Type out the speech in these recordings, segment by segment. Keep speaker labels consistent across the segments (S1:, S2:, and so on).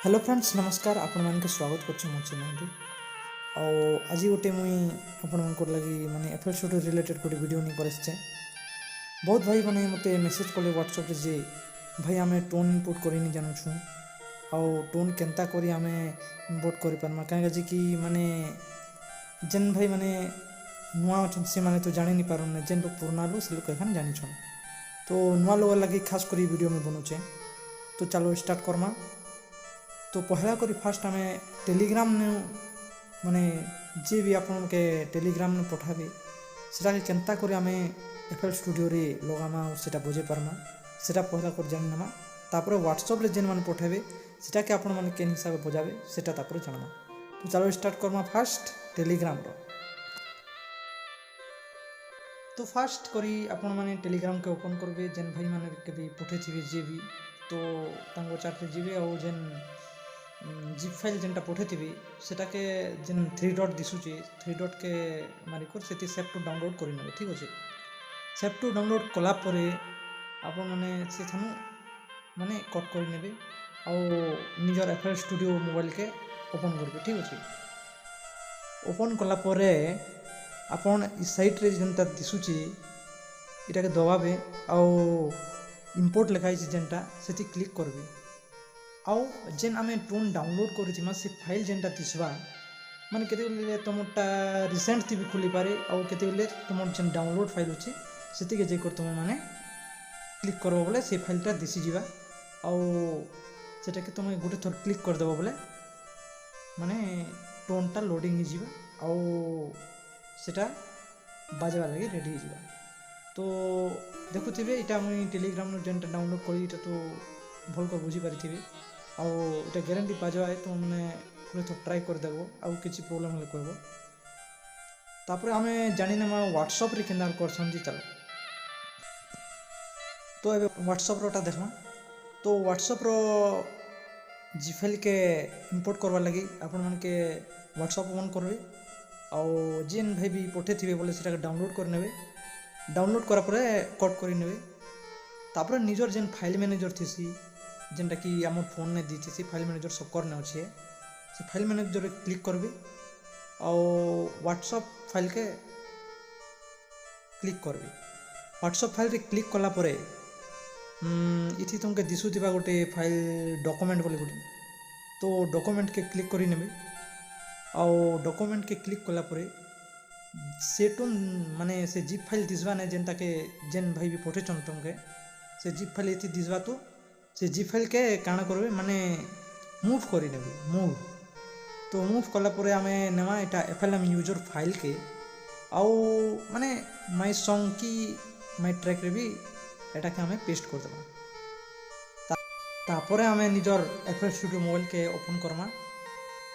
S1: Hello friends नमस्कार आपण मानके स्वागत करछु मोर चैनल रे। आज गोटे मुई आपण मानकर लगी माने एफएल स्टूडियो रिलेटेड गोटे वीडियो नहीं करछे। बहुत भाई माने मते मेसेज कले व्हाट्सएप रे जे भाई आमे टोन इनपुट करि नि जानु छु टोन केनता करी आमे इनपुट करि परमा काहे जे कि माने जेन भाई माने नुआ अछन से माने तो जानि नि पारुन जेन लोग पुराना लोग से लोग एखन जानि छन तो नुआ लोग लगी खास करी वीडियो में बनउछे। तो चलो स्टार्ट करमा। तो पहला करी फास्ट आम टेलीग्राम ने माने जे भी आपन के टेलीग्राम ने पठाबे सेटा के केनता करी आम एफएल स्टूडियो रे लगामा और सेटा बजे पारमा सेटा पहला कर जानि नमा। तापर व्हाट्सएप रे जेन माने पठाबे सेटा के आपन माने केन हिसाब बजाबे सेटा तापर जानमा। तो चलो स्टार्ट करमा फास्ट टेलीग्राम रो। तो फास्ट करी आपन माने टेलीग्राम के ओपन करबे जेन भाई माने के भी पठे थिबे जे भी तो तांगो चार्ट रे जिबे और जेन जिप फाइल जेनटा पठेथिबी सेटा के जेन थ्री डॉट दिसुचे थ्री डॉट के मारिकर सेति सेव टू डाउनलोड करि नेबे। ठीक अछि सेव टू डाउनलोड कला परे आपन माने से थानु माने कट करि नेबे और निजर एफएल स्टूडियो मोबाइल के ओपन करबे। ठीक अछि ओपन कला परे आपन इ साइट रे जेनटा दिसुचे इटा के दबाबे और इंपोर्ट लिखाई जेनटा सेति क्लिक करबे आउ जेन आमे टोन डाउनलोड करिथिमा से फाइल जेनटा दिसबा माने केते बेले तुमटा रिसेंट थी भी खुली पारे और केते बेले तुम जेन डाउनलोड फाइल अछि सेति के जे कर तुम माने क्लिक करबो बोले से फाइलटा दिसि जिबा और सेटा के तुम गुटे थोर क्लिक कर देबो बोले माने टोनटा लोडिंग hi जिबा और सेटा बाजवा लागि रेडी hi जिबा। तो देखुथिबे इटा मुई टेलीग्राम जेनटा डाउनलोड करी इटा तो भल को बुझी पारिथिबे और इटा गारंटी बाजवा है तो मैंने पूरे तो ट्राई कर देबो आउ किछि प्रॉब्लम हले कहबो। तापर आमे जानि ना व्हाट्सएप रे केना करछन जी चलो। तो एबे व्हाट्सएप रोटा देखमा। तो व्हाट्सएप रो जी फाइल के इंपोर्ट करबा लागि आपन मन के व्हाट्सएप ओपन करबे और जेन भाई भी पठे थिबे बोले सेटा डाउनलोड कर नेबे डाउनलोड करा परे कट करि नेबे। तापर निजर जेन फाइल मैनेजर थिसी जेनटा कि आम फोन ने दी थी फाइल मैनेजर सब करने अच्छे से फाइल मैनेजर क्लिक करबे और व्हाट्सएप फाइल के क्लिक करबे। व्हाट्सएप फाइल रे क्लिक कला परे इथि तुमके दिसुथिबा गोटे फाइल डॉक्यूमेंट बोले गोटे तो डॉक्यूमेंट के क्लिक करि नेबे और डॉक्यूमेंट के क्लिक कला परे सेटोन माने से जिप फाइल दिसबा ने जेनटा के जेन भाई भी पठे चन तुमके से जिप फाइल इथि दिसबा तो से जी फाइल के काना करबे माने मूव करि नेबे मूव। तो मूव कला परे आमे नेमा एटा एफएलएम यूजर फाइल के आउ माने माय सॉन्ग की माय ट्रैक रे भी एटा के आमे पेस्ट कर देबा। तापरे आमे निजर एफएल स्टूडियो मोबाइल के ओपन करमा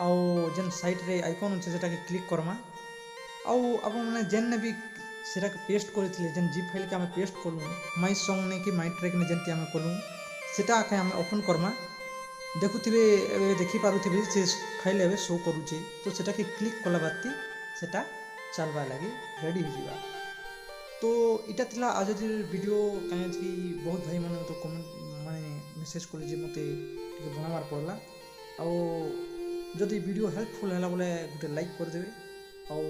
S1: आउ जेन साइट रे आइकन छै सेटा के क्लिक करमा आउ अपन माने जेन ने भी सेटा के पेस्ट करिथिले जेन जी फाइल के आमे पेस्ट करलु माय सॉन्ग ने कि माय ट्रैक ने जेनती आमे करलु सेटा आके आमे ओपन करमा। देखुथिबे देखि पारुथिबे से फाइल एबे शो करूचे तो सेटा के क्लिक कला बाती सेटा चलबा लागि रेडी हो जिबा। तो इटा थिला आज वीडियो काहे कि बहुत भाई माने तो कमेंट माने मेसेज कर जे मते टिके बनावार पड़ला और जदि वीडियो हेल्पफुल हैला बोले गुटे लाइक कर देबे और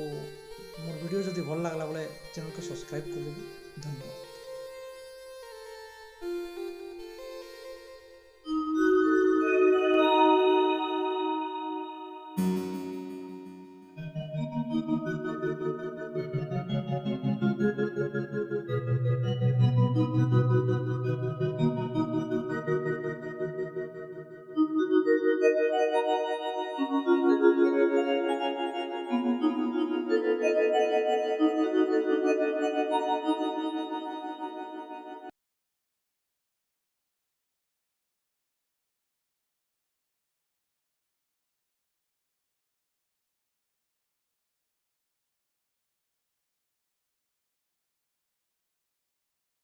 S1: मोर वीडियो जदि भल लागला बोले चैनल को सब्सक्राइब कर देबे। धन्यवाद।